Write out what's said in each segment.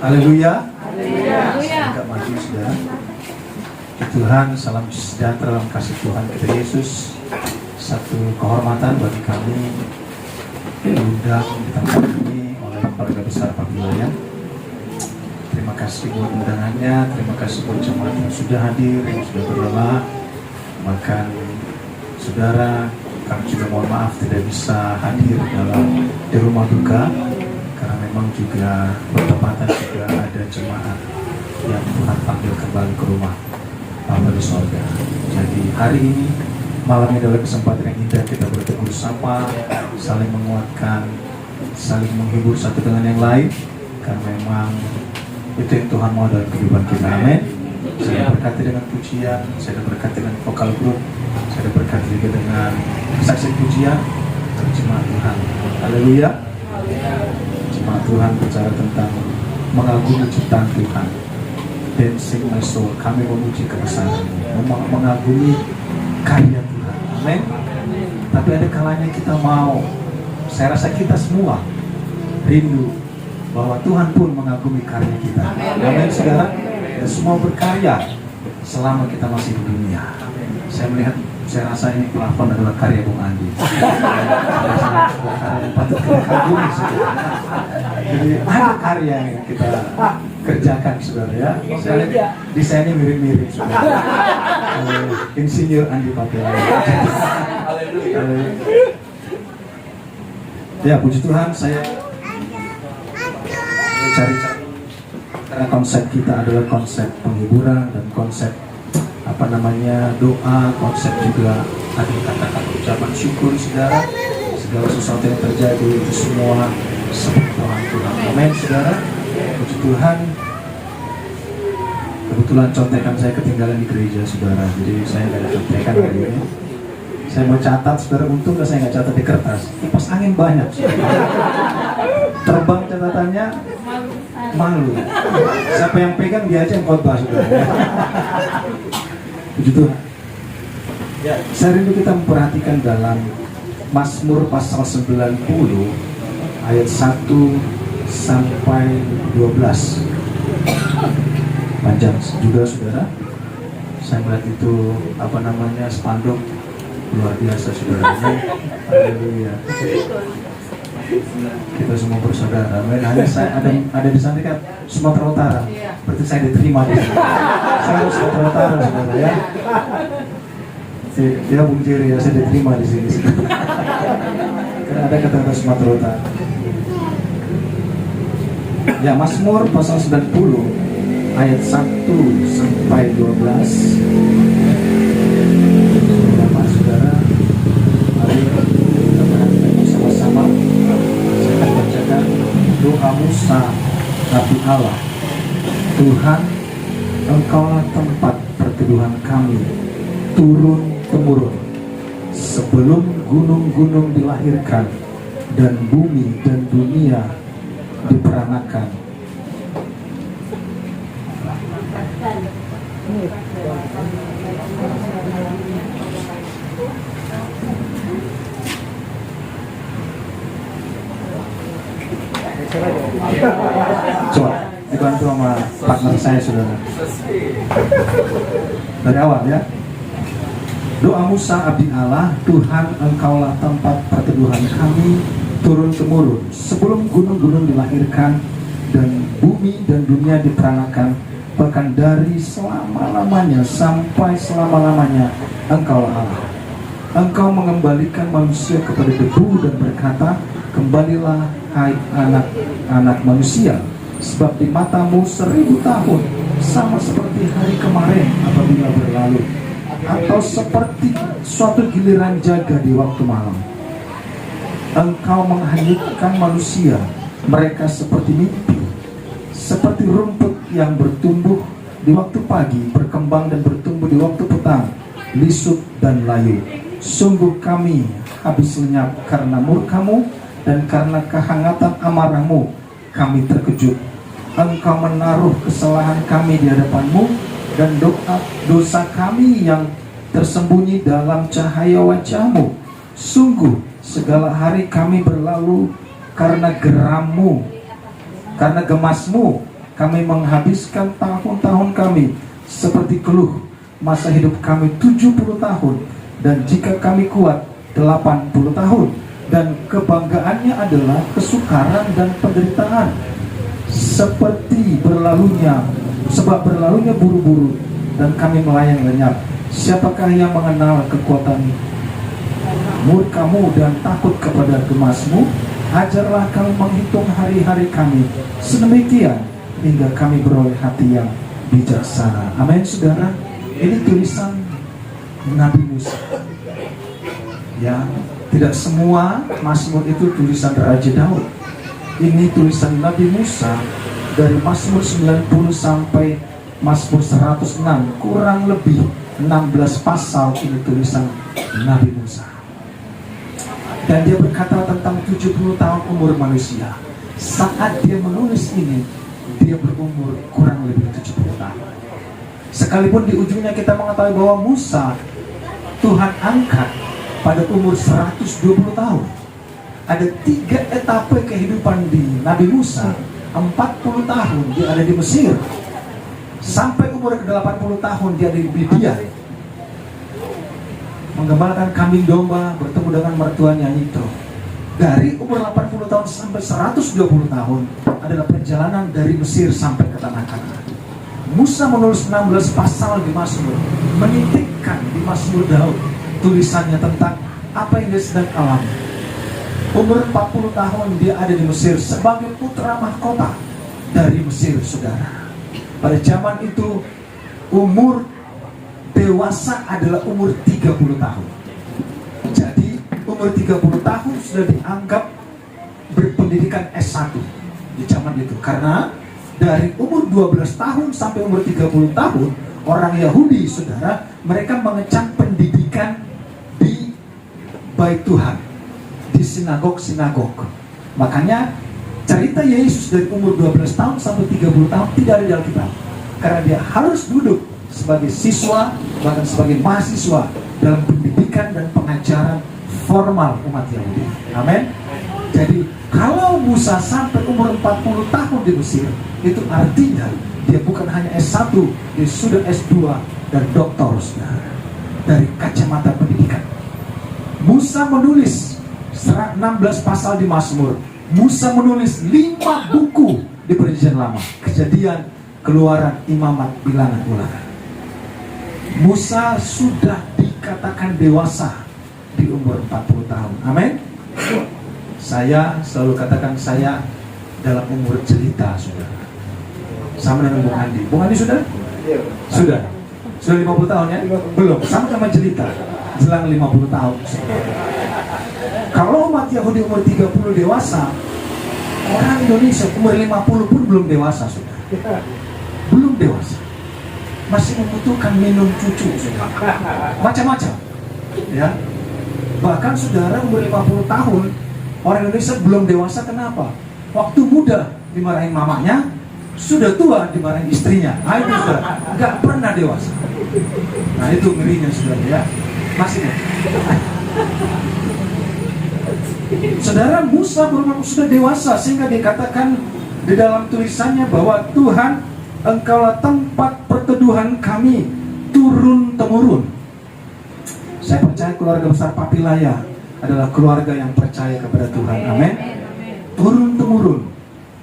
Haleluya. Haleluya. Agak maju sudah. Tuhan, salam sejahtera dalam kasih Tuhan kita Yesus. Satu kehormatan bagi kami diundang di tempat ini oleh keluarga besar Pavilion. Terima kasih buat undangannya, terima kasih buat jemaat yang sudah hadir, yang sudah berdoa. Bahkan saudara, kami juga mohon maaf tidak bisa hadir di rumah duka, karena memang juga bertepatan juga ada jemaat yang Tuhan panggil kembali ke rumah Bapa di sorga. Jadi hari ini, malam ini adalah kesempatan yang indah kita bertemu bersama, saling menguatkan, saling menghibur satu dengan yang lain, karena memang itu yang Tuhan mau dalam kehidupan kita. Amin. Saya berkati dengan pujian, saya berkati dengan vokal grup, saya berkati juga dengan kesaksian pujian dari jemaat Tuhan. Haleluya. Jemaat Tuhan bicara tentang mengagumi ciptaan Tuhan. Dancing my soul, kami memuji kebesaran-Mu, mengagumi karya Tuhan. Amin. Tapi ada kalanya kita mau, saya rasa kita semua rindu bahwa Tuhan pun mengagumi karya kita. Amin, saudara. Dan semua berkarya selama kita masih di dunia. Saya melihat, saya rasa ini plafon adalah karya Bung Andi. Karya yang patut kita kagumi, saudara. Jadi ada karya yang kita kerjakan, saudara ya. Desainnya mirip-mirip, saudara. Insinyur Andi Pavilion. Ya, puji Tuhan, saya cari-cari karena konsep kita adalah konsep penghiburan dan konsep doa, konsep juga ada kata-kata ucapan syukur, saudara. Segala sesuatu yang terjadi itu semua sepengetahuan Tuhan. Amin, saudara. Puji Tuhan. Kebetulan contekan saya ketinggalan di gereja, saudara. Jadi saya nggak ada contekan hari ini. Saya mau catat, saudara. Untung saya nggak catat di kertas. Kipas angin banyak, saudara. Terbang catatannya, malu. Siapa yang pegang dia aja yang khotbah, saudara. Puji Tuhan. Ya, saya rindu kita memperhatikan dalam Mazmur pasal 90 ayat 1 sampai 12. Panjang juga, saudara. Saya melihat itu spanduk luar biasa, saudaranya. Haleluya. Kita semua bersaudara. Hanya saya ada di sana kan Sumatera Utara. Berarti saya diterima di sini. Saya harus Sumatera Utara, saudara ya. Ya, Bung Jiri ya, saya diterima di sini. Karena ada kata-kata Sumatera Utara. Ya, Mazmur pasal 90 ayat 1 sampai 12. Saudara, mari kita perhatikan sama-sama. Saya akan bacakan doa Musa, Nabi Allah. Tuhan, Engkaulah tempat perteduhan kami turun-temurun. Sebelum gunung-gunung dilahirkan dan bumi dan dunia diperanakan. Coba dibantu sama partner saya, saudara. Dari awal ya. Doa Musa abdi Allah, Tuhan Engkaulah tempat perteduhan kami turun-temurun. Sebelum gunung-gunung dilahirkan dan bumi dan dunia diperanakan, bahkan dari selama-lamanya sampai selama-lamanya Engkaulah Allah. Engkau mengembalikan manusia kepada debu dan berkata, kembalilah hai anak-anak manusia, sebab di matamu 1000 tahun sama seperti hari kemarin apabila berlalu, atau seperti suatu giliran jaga di waktu malam. Engkau menghanyutkan manusia, mereka seperti mimpi, seperti rumput yang bertumbuh di waktu pagi, berkembang dan bertumbuh di waktu petang, lisut dan layu. Sungguh kami habis lenyap karena murka-Mu, dan karena kehangatan amarah-Mu kami terkejut. Engkau menaruh kesalahan kami di hadapan-Mu, dan dosa kami yang tersembunyi dalam cahaya wajah-Mu. Sungguh segala hari kami berlalu karena geram-Mu, karena gemas-Mu kami menghabiskan tahun-tahun kami seperti keluh, masa hidup kami 70 tahun, dan jika kami kuat 80 tahun, dan kebanggaannya adalah kesukaran dan penderitaan, sebab berlalunya buru-buru, dan kami melayang lenyap. Siapakah yang mengenal kekuatan murkamu dan takut kepada gemasmu? Ajarlah kami menghitung hari-hari kami sedemikian hingga kami beroleh hati yang bijaksana. Amin, saudara. Ini tulisan Nabi Musa. Ya, tidak semua Mazmur itu tulisan Raja Daud. Ini tulisan Nabi Musa, dari Mazmur 90 sampai Mazmur 106, kurang lebih 16 pasal. Ini tulisan Nabi Musa. Dan dia berkata tentang 70 tahun umur manusia. Saat dia menulis ini, dia berumur kurang lebih 70 tahun. Sekalipun di ujungnya kita mengetahui bahwa Musa Tuhan angkat pada umur 120 tahun. Ada 3 etape kehidupan di Nabi Musa. 40 tahun dia ada di Mesir, sampai umur ke-80 tahun dia ada di Midian, menggembalakan kambing domba, bertemu dengan mertuanya Yitro. Dari umur 80 tahun sampai 120 tahun adalah perjalanan dari Mesir sampai ke tanah Kanaan. Musa menulis 16 pasal di Mazmur, menitikkan di Mazmur Daud tulisannya tentang apa yang dia sedang alami. Umur 40 tahun dia ada di Mesir sebagai putra mahkota dari Mesir, saudara. Pada zaman itu umur dewasa adalah umur 30 tahun. Jadi umur 30 tahun sudah dianggap berpendidikan S1 di zaman itu. Karena dari umur 12 tahun sampai umur 30 tahun orang Yahudi, saudara, mereka mengecam pendidikan di Bait Tuhan, di sinagog-sinagog. Makanya cerita Yesus dari umur 12 tahun sampai 30 tahun tidak ada di Alkitab. Karena dia harus duduk sebagai siswa, bahkan sebagai mahasiswa dalam pendidikan dan pengajaran formal umat Yahudi. Amin. Jadi kalau Musa sampai umur 40 tahun di Mesir, itu artinya dia bukan hanya S1, dia sudah S2 dan doktor, saudara. Dari kacamata pendidikan, Musa menulis 16 pasal di Mazmur. Musa menulis 5 buku di Perjanjian Lama: Kejadian, Keluaran, Imamat, Bilangan, Ulangan. Musa sudah dikatakan dewasa di umur 40 tahun. Amin. Saya selalu katakan saya dalam umur jelita, saudara. Sama dengan Bung Andi. Bung Andi sudah? Sudah. Sudah 50 tahun ya? Belum. Sama jelita. Jelang 50 tahun. Kalau umat Yahudi umur 30 dewasa, orang Indonesia umur 50 pun belum dewasa, saudara. Belum dewasa. Masih membutuhkan minum cucu, saudara. Macam-macam. Ya. Bahkan saudara umur 50 tahun, orang Indonesia belum dewasa. Kenapa? Waktu muda dimarahin mamanya, sudah tua dimarahin istrinya. Nah, itu saudara, nggak pernah dewasa. Nah, itu ngerinya, saudara, ya. Masih ya? Saudara, Musa sudah dewasa sehingga dikatakan di dalam tulisannya bahwa Tuhan, Engkaulah tempat perteduhan kami turun-temurun. Saya percaya keluarga besar Papilaya adalah keluarga yang percaya kepada Tuhan. Amin. Turun-temurun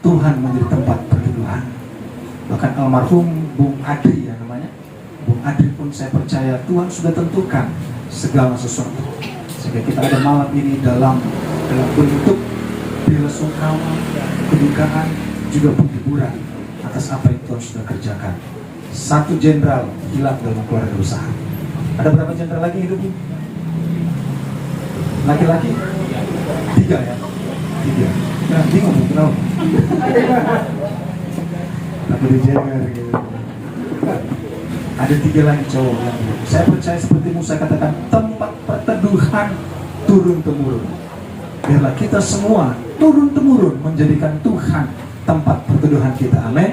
Tuhan menjadi tempat perteduhan. Bahkan almarhum Bung Adri, ya namanya, Bung Adri pun saya percaya Tuhan sudah tentukan segala sesuatu sehingga kita ada malam ini dalam bentuk bela sungkawa, kedukaan, juga penghiburan atas apa yang Tuhan sudah kerjakan. 1 jenderal hilang dalam keluarga besar. Ada berapa jenderal lagi hidup? Laki-laki? 3 ya? 3. Nah, bingung kenapa? Tapi dijaga gitu. Ada 3 lagi cowok yang hidup. Saya percaya seperti Musa katakan, tempat perteduhan turun-temurun. Biarlah kita semua turun-temurun menjadikan Tuhan tempat perteduhan kita. Amin.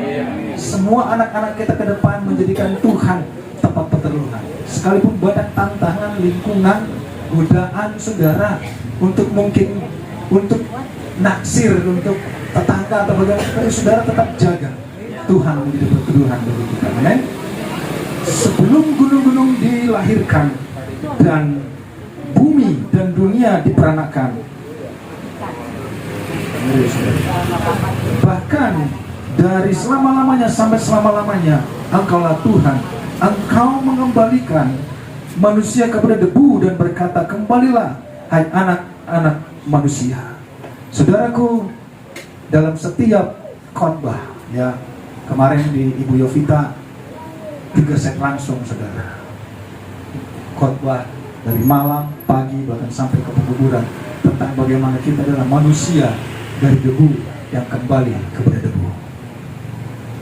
Semua anak-anak kita ke depan menjadikan Tuhan tempat perteduhan. Sekalipun banyak tantangan, lingkungan, godaan, saudara, untuk mungkin untuk naksir, untuk tetangga atau bagaimana, saudara tetap jaga. Tuhan menjadi berkedudukan bagi kita. Amin. Sebelum gunung-gunung dilahirkan dan bumi dan dunia diperanakan, bahkan dari selama-lamanya sampai selama-lamanya, Engkaulah Tuhan. Engkau mengembalikan manusia kepada debu dan berkata, kembalilah hai anak-anak manusia. Saudaraku, dalam setiap khotbah, ya, kemarin di Ibu Yovita 3 set langsung, saudara, khotbah dari malam, pagi, bahkan sampai ke pekuburan, tentang bagaimana kita adalah manusia dari debu yang kembali kepada debu.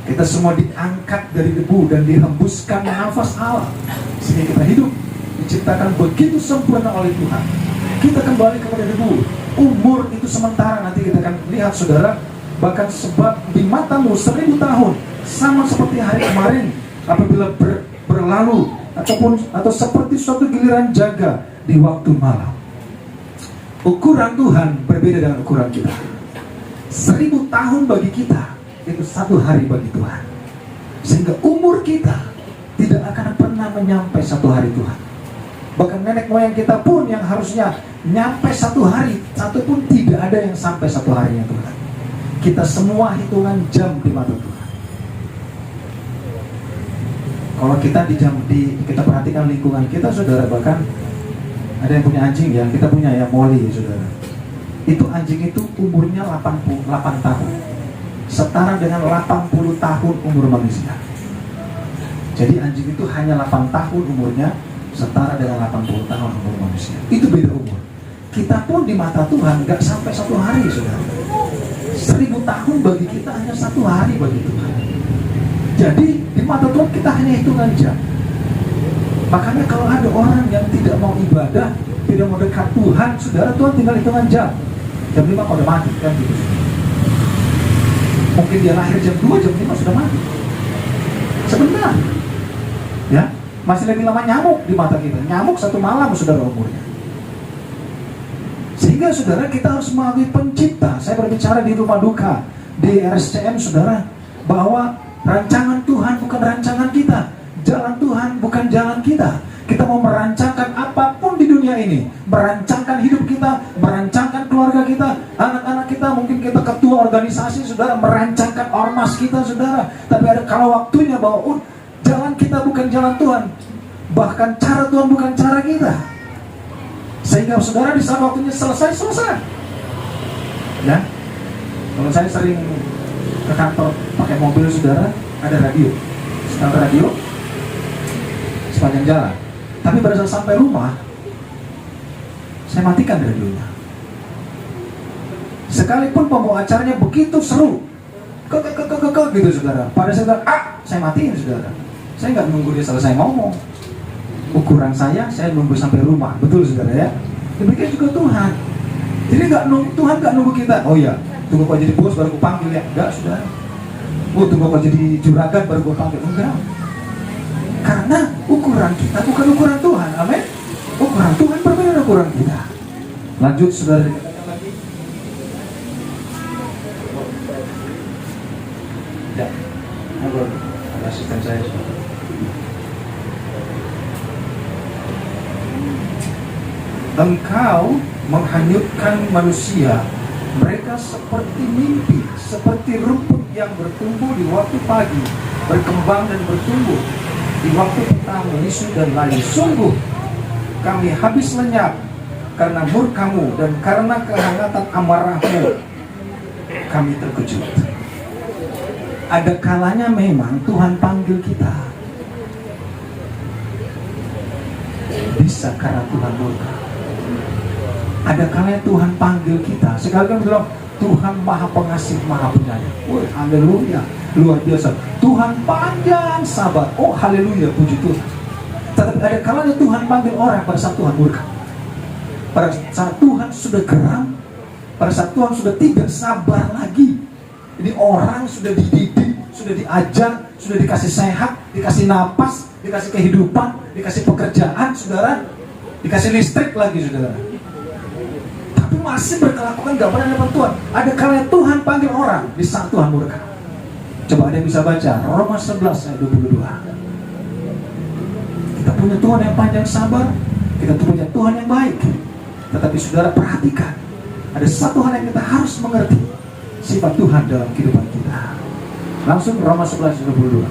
Kita semua diangkat dari debu dan dihembuskan nafas Allah, sehingga kita hidup diciptakan begitu sempurna oleh Tuhan. Kita kembali kepada debu. Umur itu sementara, nanti kita akan lihat, saudara. Bahkan sebab di matamu 1000 tahun sama seperti hari kemarin apabila berlalu, atau seperti suatu giliran jaga di waktu malam. Ukuran Tuhan berbeda dengan ukuran kita. 1000 tahun bagi kita itu 1 hari bagi Tuhan. Sehingga umur kita tidak akan pernah menyampai 1 hari Tuhan. Bahkan nenek moyang kita pun yang harusnya nyampe 1 hari, satu pun tidak ada yang sampai 1 harinya Tuhan. Kita semua hitungan jam di mata Tuhan. Kalau kita kita perhatikan lingkungan kita, saudara, bahkan ada yang punya anjing, yang kita punya ya, Molly, saudara. Itu anjing itu umurnya 88 tahun. Setara dengan 80 tahun umur manusia. Jadi anjing itu hanya 8 tahun umurnya, setara dengan 80 tahun umur manusia. Itu beda umur. Kita pun di mata Tuhan gak sampai 1 hari, saudara. 1000 tahun bagi kita hanya 1 hari bagi Tuhan. Jadi di mata Tuhan kita hanya hitungan jam. Makanya kalau ada orang yang tidak mau ibadah, tidak mau dekat Tuhan, saudara, Tuhan tinggal hitungan jam. Jam 5 kalau udah mati, kan gitu. Mungkin dia lahir jam 2, jam 5 sudah mati. Sebentar, ya, masih lebih lama nyamuk di mata kita. Nyamuk 1 malam, saudara, umurnya. Sehingga, saudara, kita harus mengakui pencipta. Saya berbicara di rumah duka, di RSCM, saudara, bahwa rancangan Tuhan bukan rancangan kita. Jalan Tuhan bukan jalan kita. Kita mau merancangkan apapun di dunia ini, merancangkan hidup kita, merancangkan keluarga kita, anak-anak kita, mungkin kita ketua organisasi, saudara, merancangkan ormas kita, saudara. Tapi ada kalau waktunya bahwa jalan kita bukan jalan Tuhan, bahkan cara Tuhan bukan cara kita. Sehingga, saudara, di saat waktunya selesai. Ya, kalau saya sering ke kantor pakai mobil, saudara, ada radio, setel radio sepanjang jalan. Tapi pada saat sampai rumah, saya matikan radionya. Sekalipun pembawa acaranya begitu seru, gitu, saudara. Pada saat saya matiin, saudara. Saya nggak nunggu dia selesai ngomong. Ukuran saya nunggu sampai rumah, betul, saudara, ya. Demikian juga Tuhan. Jadi Tuhan nggak nunggu kita. Oh ya, tunggu kau jadi bos baru aku panggil, ya. Enggak, saudara. Tunggu kau jadi juragan baru aku panggil. Enggak. Karena ukuran kita bukan ukuran Tuhan. Amin. Ukuran Tuhan berbeda dengan ukuran kita. Lanjut, saudara, dikatakan lagi. Ya, ada asisten saya, saudara. Engkau menghanyutkan manusia, mereka seperti mimpi, seperti rumput yang bertumbuh di waktu pagi, berkembang dan bertumbuh di waktu petang, menyusut dan layu. Sungguh kami habis lenyap karena murkamu, dan karena kehangatan amarahmu kami terkejut. Ada kalanya memang Tuhan panggil kita, bisa karena Tuhan murka. Ada kalanya Tuhan panggil kita, sekali kan bilang Tuhan maha pengasih, maha penyayang. Woi, haleluya, luar biasa. Tuhan panjang sabar. Oh, haleluya, puji Tuhan. Tetapi ada kalanya Tuhan panggil orang pada saat Tuhan murka. Pada saat Tuhan sudah geram, pada saat Tuhan sudah tidak sabar lagi. Ini orang sudah dididik, sudah diajar, sudah dikasih sehat, dikasih napas, dikasih kehidupan, dikasih pekerjaan, saudara, dikasih listrik lagi, saudara. Tapi masih berkelakuan gak pernah dapat Tuhan. Ada kalanya Tuhan panggil orang di saat Tuhan murka. Coba ada yang bisa baca Roma 11 ayat 22. Kita punya Tuhan yang panjang sabar, kita punya Tuhan yang baik. Tetapi saudara perhatikan, ada satu hal yang kita harus mengerti, sifat Tuhan dalam kehidupan kita. Langsung Roma 11 ayat 22.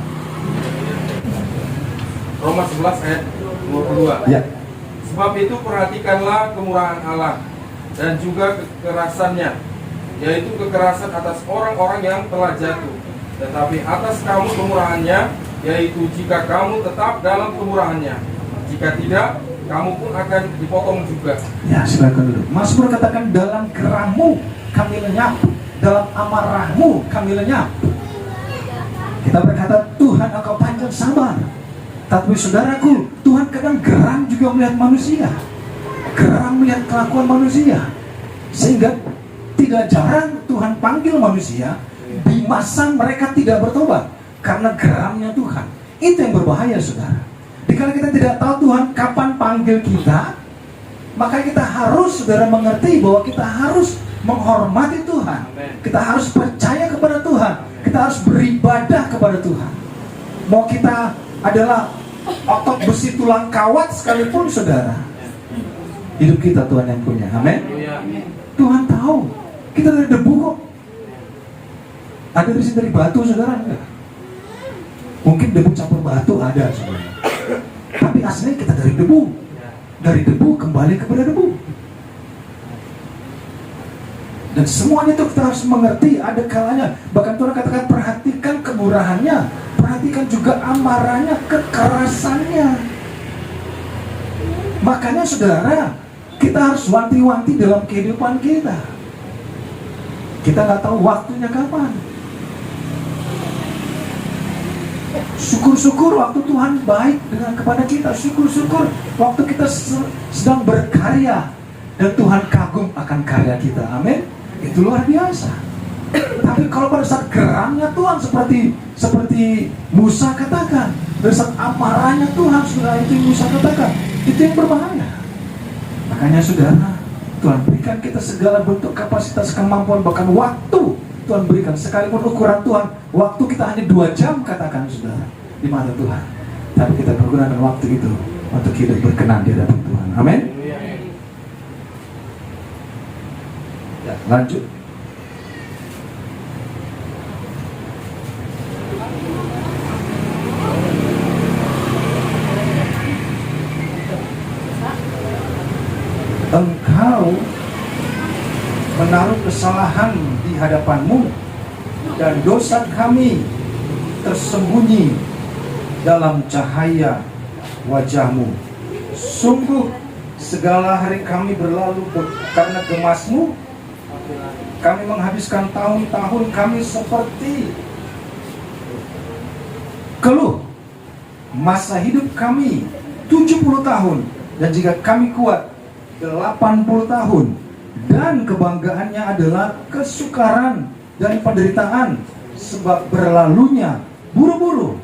Roma 11 ayat 22. Ya. Sebab itu perhatikanlah kemurahan Allah dan juga kekerasannya, yaitu kekerasan atas orang-orang yang telah jatuh, tetapi atas kamu kemurahannya, yaitu jika kamu tetap dalam kemurahannya. Jika tidak, kamu pun akan dipotong juga. Ya, silakan dulu. Mazmur katakan, dalam gerammu kami lenyap, dalam amarahmu kami lenyap. Kita berkata, Tuhan engkau panjang sabar. Tapi saudaraku, Tuhan kadang geram juga melihat manusia, geram melihat kelakuan manusia. Sehingga tidak jarang Tuhan panggil manusia di masa mereka tidak bertobat karena geramnya Tuhan. Itu yang berbahaya, saudara. Jika kita tidak tahu Tuhan kapan panggil kita, maka kita harus, saudara, mengerti bahwa kita harus menghormati Tuhan. Kita harus percaya kepada Tuhan. Kita harus beribadah kepada Tuhan. Mau kita adalah otot besi tulang kawat sekalipun, saudara, hidup kita Tuhan yang punya. Amin. Tuhan tahu kita dari debu kok. Ada besi dari batu, saudara? Enggak. Mungkin debu campur batu ada, saudara. Tapi aslinya kita dari debu. Dari debu kembali kepada debu. Dan semuanya itu kita harus mengerti, ada kalanya. Bahkan Tuhan katakan, perhatikan kemurahannya, perhatikan juga amarahnya, kekerasannya. Makanya saudara, kita harus wanti-wanti dalam kehidupan kita. Kita nggak tahu waktunya kapan. Syukur-syukur waktu Tuhan baik dengan kepada kita. Syukur-syukur waktu kita sedang berkarya dan Tuhan kagum akan karya kita. Amin. Itu luar biasa. Tapi kalau pada saat geramnya Tuhan, seperti Musa katakan, pada saat amarahnya Tuhan, saudara, itu yang Musa katakan, itu yang berbahaya. Makanya saudara, Tuhan berikan kita segala bentuk kapasitas, kemampuan, bahkan waktu Tuhan berikan. Sekalipun ukuran Tuhan, waktu kita hanya 2 jam katakan, saudara, di mata Tuhan. Tapi kita menggunakan waktu itu untuk hidup berkenan di hadapan Tuhan. Amin. Ya, lanjut. Engkau menaruh kesalahan di hadapanmu dan dosa kami tersembunyi dalam cahaya wajahmu. Sungguh segala hari kami berlalu karena gemasmu. Kami menghabiskan tahun-tahun kami seperti keluh. Masa hidup kami 70 tahun, dan jika kami kuat 80 tahun. Dan kebanggaannya adalah kesukaran dan penderitaan, sebab berlalunya buru-buru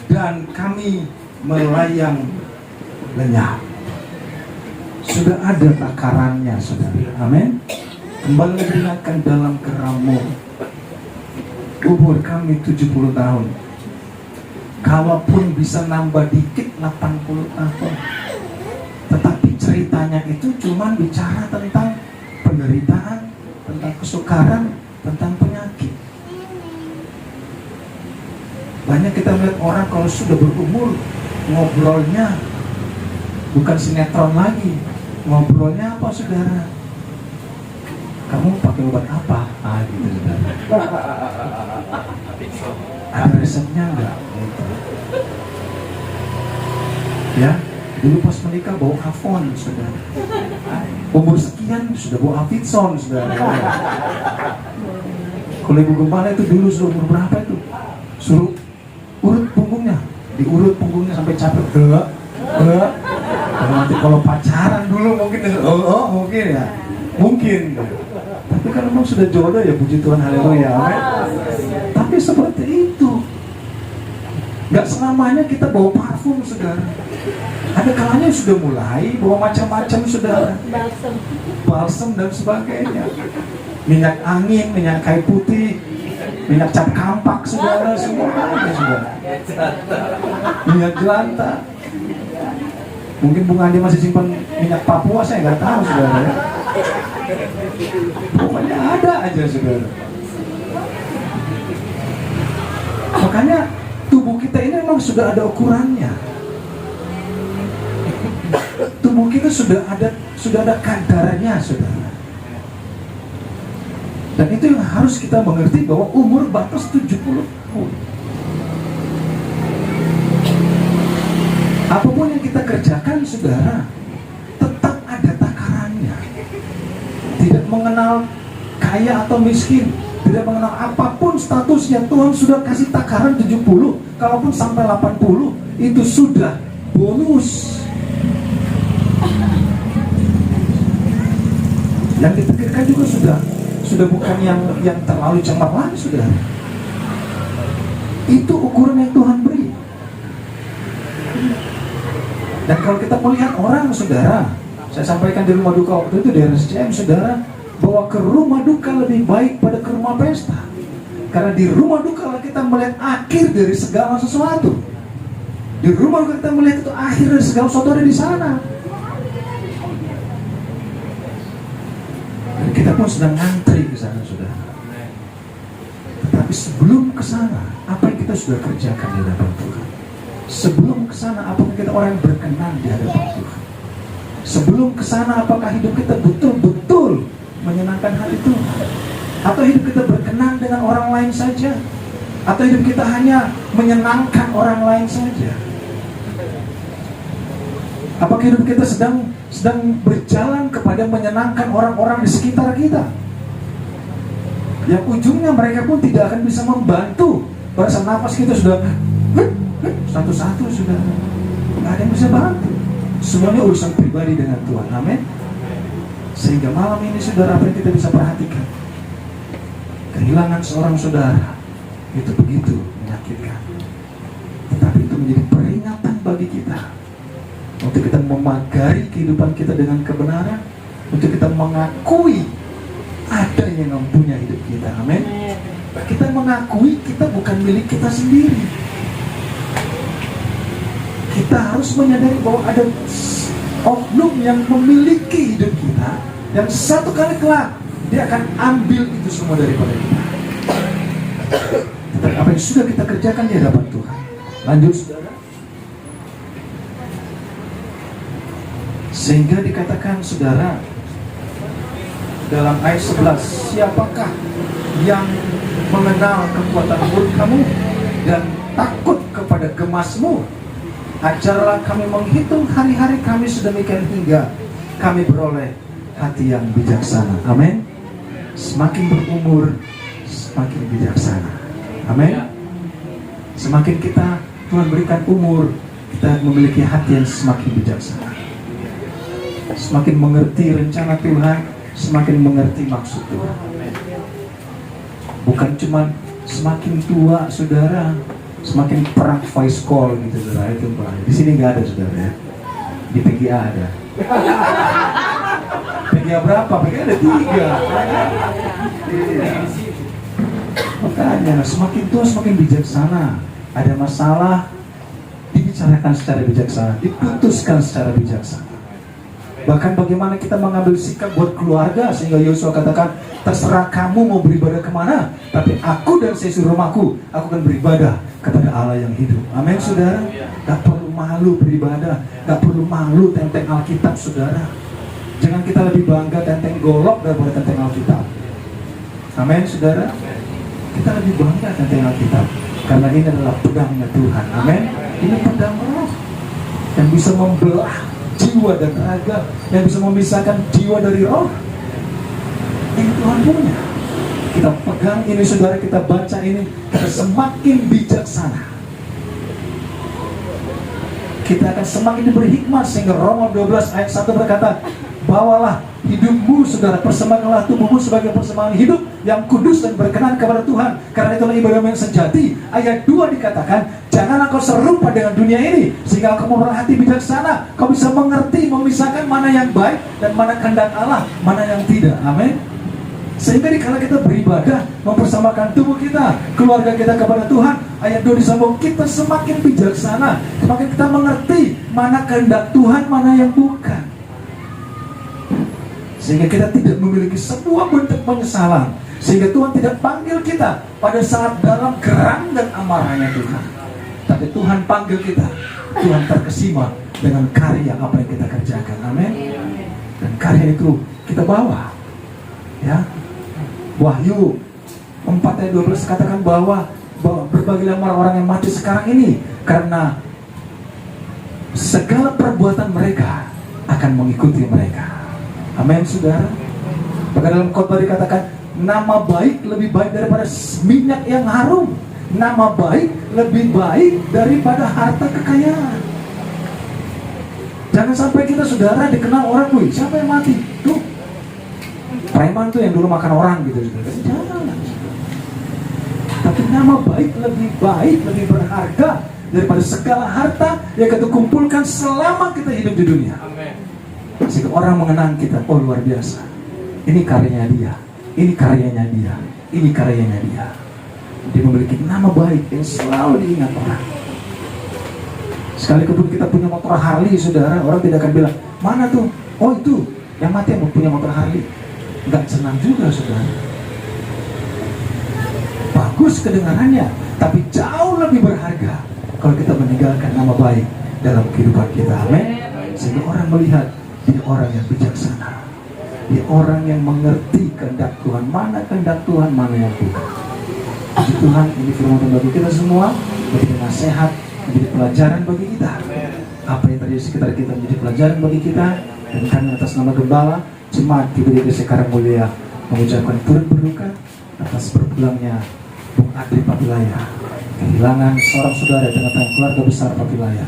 dan kami melayang lenyap. Sudah ada takarannya, saudara. Amin. Kembali diingatkan dalam gerammu. Umur kami 70 tahun. Kalaupun bisa nambah dikit 80 tahun. Tetapi ceritanya itu cuma bicara tentang penderitaan, tentang kesukaran, tentang penyakit. Banyak kita melihat orang kalau sudah berumur, ngobrolnya bukan sinetron lagi. Ngobrolnya apa, saudara? Kamu pakai obat apa? Gitu, saudara. Ada resepnya enggak? Gitu. Ya, dulu pas menikah bawa Avon, saudara. Umur sekian sudah bawa Avitson, saudara. Kalau ibu gembala itu dulu sudah umur berapa itu? Suruh urut punggungnya, diurut punggungnya sampai capek. Nanti kalau pacaran dulu mungkin, mungkin ya, mungkin. Tapi kalau memang sudah jodoh ya puji Tuhan, haleluya, amin. Tapi seperti itu. Gak selamanya kita bawa parfum, saudara. Ada kalanya sudah mulai bawa macam-macam, saudara. Balsam dan sebagainya. Minyak angin, minyak kayu putih. minyak cap kampak saudara, semua ada saudara. Minyak jelantah. Mungkin Bung Andi masih simpan minyak Papua, saya nggak tahu saudara ya. Pokoknya ada aja saudara. Makanya tubuh kita ini memang sudah ada ukurannya. Tubuh kita sudah ada kadarnya saudara. Dan itu yang harus kita mengerti, bahwa umur batas 70 tahun. Apapun yang kita kerjakan saudara, tetap ada takarannya. Tidak mengenal kaya atau miskin, tidak mengenal apapun statusnya, Tuhan sudah kasih takaran 70. Kalaupun sampai 80, itu sudah bonus. Yang dipikirkan juga sudah bukan yang terlalu cemerlang saudara. Itu ukuran yang Tuhan beri. Dan kalau kita melihat orang saudara, saya sampaikan di rumah duka waktu itu di RSCM saudara, bahwa ke rumah duka lebih baik pada ke rumah pesta. Karena di rumah duka kita melihat akhir dari segala sesuatu. Di rumah duka kita melihat itu akhir dari segala sesuatu ada di sana. Dan kita pun sedang ngantri ke sana saudara. Tetapi sebelum ke sana, apa yang kita sudah kerjakan di hadapan Tuhan? Sebelum ke sana, apakah kita orang yang berkenan di hadapan Tuhan? Sebelum ke sana, apakah hidup kita betul-betul menyenangkan hati Tuhan? Atau hidup kita berkenan dengan orang lain saja? Atau hidup kita hanya menyenangkan orang lain saja? Apakah hidup kita sedang berjalan kepada menyenangkan orang-orang di sekitar kita? Yang ujungnya mereka pun tidak akan bisa membantu. Pada saat nafas kita sudah satu-satu sudah nggak ada yang bisa bantu. Semuanya urusan pribadi dengan Tuhan. Amin. Sehingga malam ini saudara, apa yang kita bisa perhatikan, kehilangan seorang saudara itu begitu menyakitkan. Tetapi itu menjadi peringatan bagi kita untuk kita memagari kehidupan kita dengan kebenaran, untuk kita mengakui ada yang mempunyai hidup kita. Amin. Kita mengakui kita bukan milik kita sendiri. Kita harus menyadari bahwa ada oknum yang memiliki hidup kita, yang satu kali kelak dia akan ambil itu semua daripada kita. Tetapi apa yang sudah kita kerjakan di hadapan Tuhan. Lanjut saudara. Sehingga dikatakan saudara dalam ayat 11, siapakah yang mengenal kekuatan mulut kamu dan takut kepada gemasmu? Ajarlah kami menghitung hari-hari kami sedemikian hingga kami beroleh hati yang bijaksana. Amin. Semakin berumur, semakin bijaksana. Amin. Semakin kita Tuhan berikan umur, kita memiliki hati yang semakin bijaksana. Semakin mengerti rencana Tuhan, semakin mengerti maksud Tuhan. Bukan cuma semakin tua saudara, semakin perang voice call gitu saudara, itu Pak. Di sini nggak ada saudara ya. Di PGA ada. PGA berapa? PGA ada 3. Iya. Makanya semakin tua semakin bijaksana. Ada masalah dibicarakan secara bijaksana, diputuskan secara bijaksana. Bahkan bagaimana kita mengambil sikap buat keluarga, sehingga Yosua katakan, terserah kamu mau beribadah kemana, tapi aku dan seisi rumahku, aku akan beribadah kepada Allah yang hidup. Amin saudara. Gak perlu malu beribadah, gak perlu malu tenteng Alkitab saudara. Jangan kita lebih bangga tenteng golok daripada tenteng Alkitab. Amin saudara. Kita lebih bangga tenteng Alkitab, karena ini adalah pedangnya Tuhan. Amin. Ini pedang roh yang bisa membelah jiwa dan raga, yang bisa memisahkan jiwa dari roh. Ini Tuhan punya. Kita pegang ini saudara, kita baca ini, kita semakin bijaksana. Kita akan semakin diberi hikmat, sehingga Roma 12 ayat 1 berkata, bawalah hidupmu saudara, persembahkanlah tubuhmu sebagai persembahan hidup yang kudus dan berkenan kepada Tuhan, karena itulah ibadahmu yang sejati. Ayat 2 dikatakan, janganlah kau serupa dengan dunia ini, sehingga kau memperoleh hati bijaksana. Kau bisa mengerti, memisahkan mana yang baik dan mana kehendak Allah, mana yang tidak. Amin. Sehingga dikala kita beribadah, mempersamakan tubuh kita, keluarga kita kepada Tuhan, ayat 2 disambung, kita semakin bijaksana, semakin kita mengerti mana kehendak Tuhan, mana yang bukan. Sehingga kita tidak memiliki sebuah bentuk penyesalan, sehingga Tuhan tidak panggil kita pada saat dalam gerang dan amarahnya Tuhan, tapi Tuhan panggil kita, Tuhan terkesima dengan karya apa yang kita kerjakan. Amin. Dan karya itu kita bawa, ya. Wahyu 4 ayat 12 katakan bahwa berbagilah orang-orang yang mati sekarang ini, karena segala perbuatan mereka akan mengikuti mereka. Amin, saudara. Bahkan dalam khotbah dikatakan, nama baik lebih baik daripada minyak yang harum, nama baik lebih baik daripada harta kekayaan. Jangan sampai kita, saudara, dikenal orang, wih, siapa yang mati? Tuh, preman tuh yang dulu makan orang gitu. Jangan. Tapi nama baik lebih baik, lebih berharga daripada segala harta yang kita kumpulkan selama kita hidup di dunia. Amin. Sehingga orang mengenang kita, oh luar biasa, ini karyanya dia, ini karyanya dia, ini karyanya dia. Dia memiliki nama baik yang selalu diingat orang. Sekalipun kita punya motor Harley, saudara, orang tidak akan bilang, mana tuh? Oh itu, yang mati yang punya motor Harley. Enggak senang juga, saudara. Bagus kedengarannya, tapi jauh lebih berharga kalau kita meninggalkan nama baik dalam kehidupan kita. Amin. Sehingga orang melihat dia orang yang bijaksana, dia orang yang mengerti kehendak Tuhan, mana kehendak Tuhan, mana yang bukan. Puji Tuhan, ini firman Tuhan bagi kita semua, menjadi nasihat, menjadi pelajaran bagi kita. Apa yang terjadi di sekitar kita menjadi pelajaran bagi kita. Dan kami atas nama Gembala Jemaat GBD Sekarang Mulia mengucapkan turut berduka atas berpulangnya Bung Adri Papilaya, kehilangan seorang saudara di tengah-tengah keluarga besar Papilaya.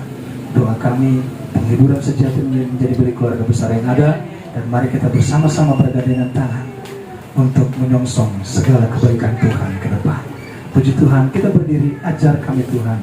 Doa kami penghiburan sejati menjadi bagi keluarga besar yang ada, dan mari kita bersama-sama bergandengan tangan untuk menyongsong segala kebaikan Tuhan ke depan. Puji Tuhan, kita berdiri, ajar kami Tuhan.